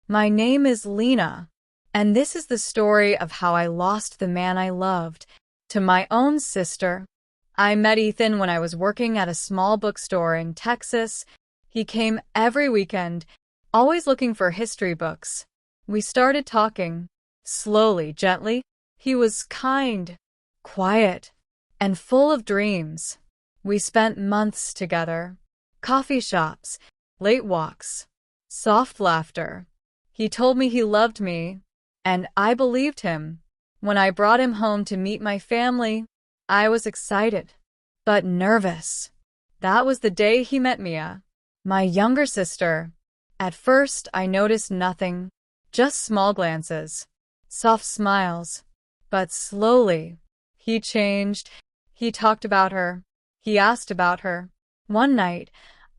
My name is Lena, and this is the story of how I lost the man I loved to my own sister. I met Ethan when I was working at a small bookstore in Texas. He came every weekend, always looking for history books. We started talking, slowly, gently. He was kind, quiet, and full of dreams. We spent months together. Coffee shops, late walks, soft laughter. He told me he loved me, and I believed him. When I brought him home to meet my family, I was excited, but nervous. That was the day he met Mia, my younger sister. At first, I noticed nothing, just small glances, soft smiles. But slowly, he changed. He talked about her. He asked about her. One night,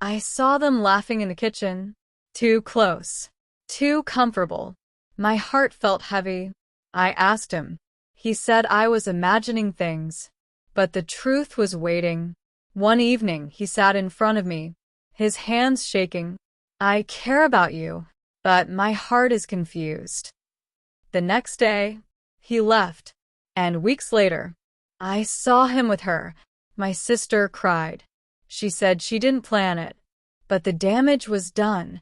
I saw them laughing in the kitchen. Too close. Too comfortable. My heart felt heavy. I asked him. He said I was imagining things. But the truth was waiting. One evening, he sat in front of me, his hands shaking. I care about you, but my heart is confused. The next day, he left, and weeks later, I saw him with her. My sister cried. She said she didn't plan it, but the damage was done.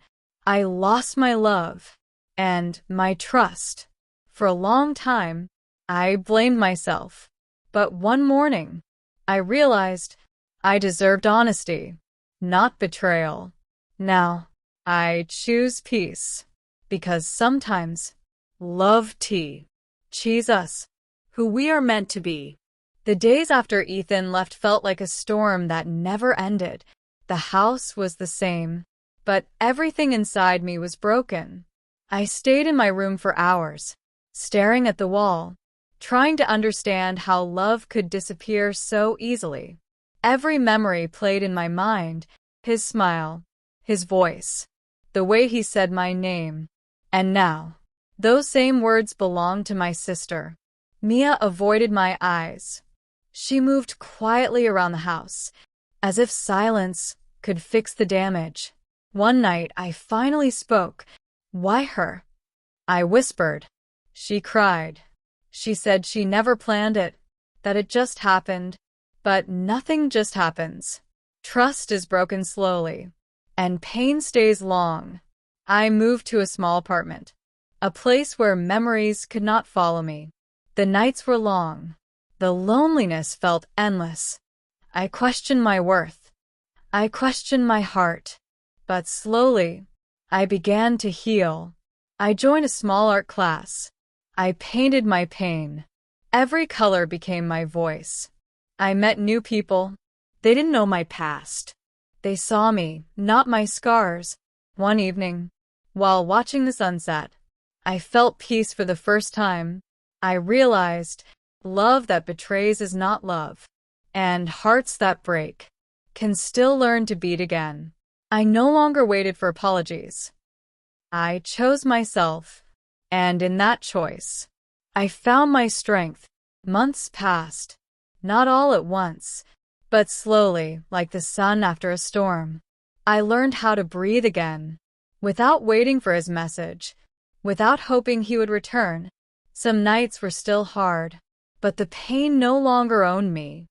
I lost my love and my trust. For a long time, I blamed myself. But one morning, I realized I deserved honesty, not betrayal. Now, I choose peace, because sometimes love cheese us who we are meant to be. The days after Ethan left felt like a storm that never ended. The house was the same, but everything inside me was broken. I stayed in my room for hours, staring at the wall, trying to understand how love could disappear so easily. Every memory played in my mind, his smile, his voice, the way he said my name. And now, those same words belonged to my sister. Mia avoided my eyes. She moved quietly around the house, as if silence could fix the damage. One night, I finally spoke. Why her? I whispered. She cried. She said she never planned it, that it just happened. But nothing just happens. Trust is broken slowly, and pain stays long. I moved to a small apartment, a place where memories could not follow me. The nights were long. The loneliness felt endless. I questioned my worth. I questioned my heart. But slowly, I began to heal. I joined a small art class. I painted my pain. Every color became my voice. I met new people. They didn't know my past. They saw me, not my scars. One evening, while watching the sunset, I felt peace for the first time. I realized love that betrays is not love, and hearts that break can still learn to beat again. I no longer waited for apologies. I chose myself, and in that choice, I found my strength. Months passed, not all at once, but slowly, like the sun after a storm. I learned how to breathe again, without waiting for his message, without hoping he would return. Some nights were still hard, but the pain no longer owned me.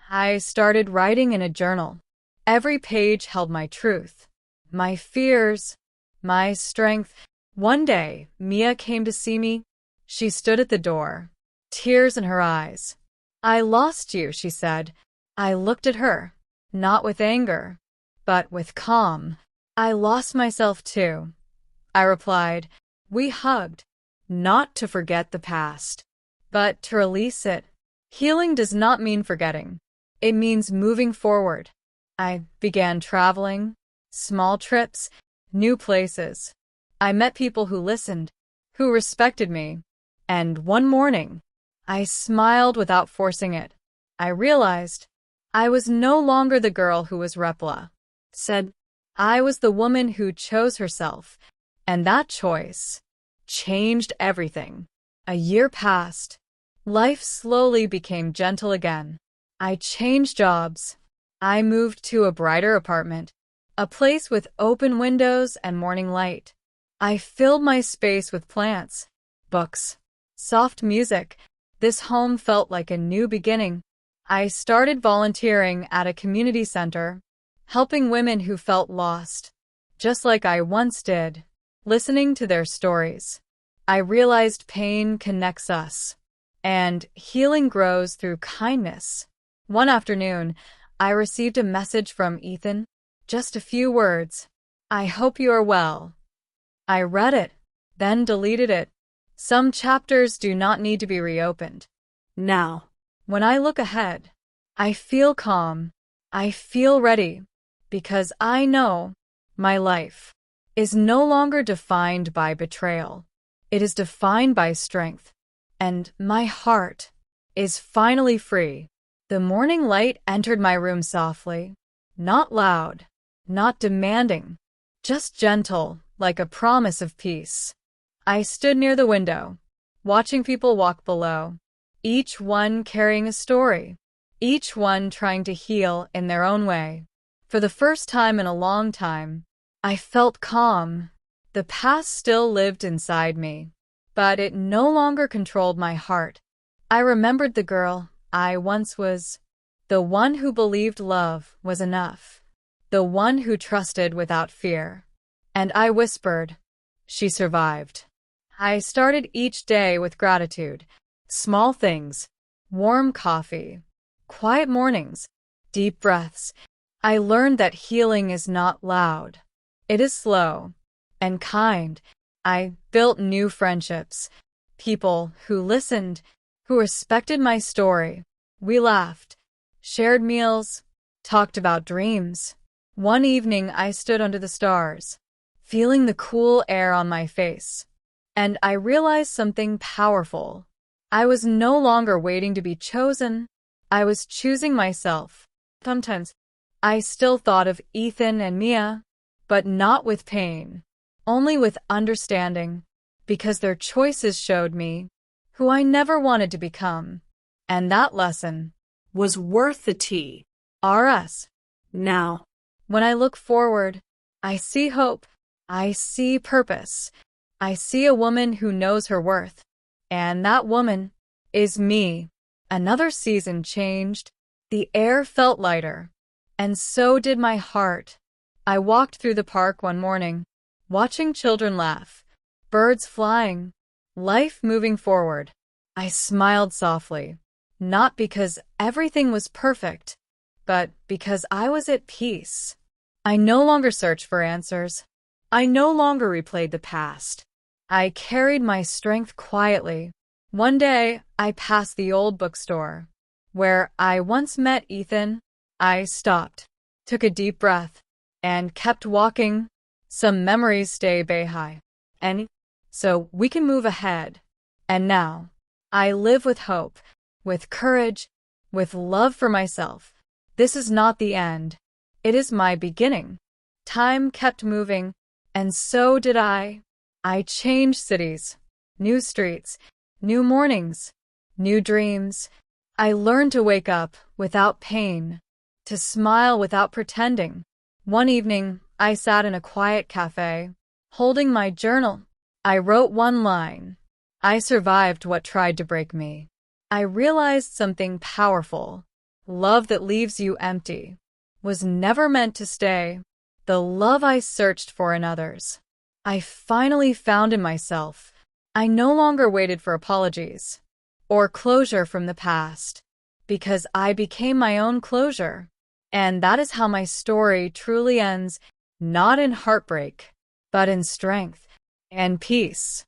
I started writing in a journal. Every page held my truth, my fears, my strength. One day, Mia came to see me. She stood at the door, tears in her eyes. I lost you, she said. I looked at her, not with anger, but with calm. I lost myself too, I replied. We hugged, not to forget the past, but to release it. Healing does not mean forgetting. It means moving forward. I began traveling, small trips, new places. I met people who listened, who respected me. And one morning, I smiled without forcing it. I realized I was no longer the girl who was Repla. Said I was the woman who chose herself, and that choice changed everything. A year passed. Life slowly became gentle again. I changed jobs. I moved to a brighter apartment, a place with open windows and morning light. I filled my space with plants, books, soft music. This home felt like a new beginning. I started volunteering at a community center, helping women who felt lost, just like I once did. Listening to their stories, I realized pain connects us, and healing grows through kindness. One afternoon, I received a message from Ethan. Just a few words. "I hope you are well." I read it, then deleted it. Some chapters do not need to be reopened. Now, when I look ahead, I feel calm. I feel ready, because I know my life is no longer defined by betrayal. It is defined by strength, and my heart is finally free. The morning light entered my room softly, not loud, not demanding, just gentle, like a promise of peace. I stood near the window, watching people walk below, each one carrying a story, each one trying to heal in their own way. For the first time in a long time, I felt calm. The past still lived inside me, but it no longer controlled my heart. I remembered the girl I once was, the one who believed love was enough, the one who trusted without fear. And I whispered, "She survived." I started each day with gratitude. Small things, warm coffee, quiet mornings, deep breaths. I learned that healing is not loud. It is slow and kind. I built new friendships, people who listened, who respected my story. We laughed, shared meals, talked about dreams. One evening I stood under the stars, feeling the cool air on my face, and I realized something powerful. I was no longer waiting to be chosen. I was choosing myself. Sometimes I still thought of Ethan and Mia, but not with pain, only with understanding, because their choices showed me who I never wanted to become. And that lesson was worth the TRS. Now, when I look forward, I see hope. I see purpose. I see a woman who knows her worth. And that woman is me. Another season changed. The air felt lighter, and so did my heart. I walked through the park one morning, watching children laugh, birds flying, life moving forward. I smiled softly, not because everything was perfect, but because I was at peace. I no longer searched for answers. I no longer replayed the past. I carried my strength quietly. One day, I passed the old bookstore, where I once met Ethan. I stopped, took a deep breath, and kept walking. Some memories stay behind, and so we can move ahead. And now, I live with hope, with courage, with love for myself. This is not the end. It is my beginning. Time kept moving, and so did I. I changed cities, new streets, new mornings, new dreams. I learned to wake up without pain, to smile without pretending. One evening, I sat in a quiet cafe, holding my journal. I wrote one line. I survived what tried to break me. I realized something powerful. Love that leaves you empty was never meant to stay. The love I searched for in others, I finally found in myself. I no longer waited for apologies or closure from the past, because I became my own closure. And that is how my story truly ends, not in heartbreak, but in strength and peace.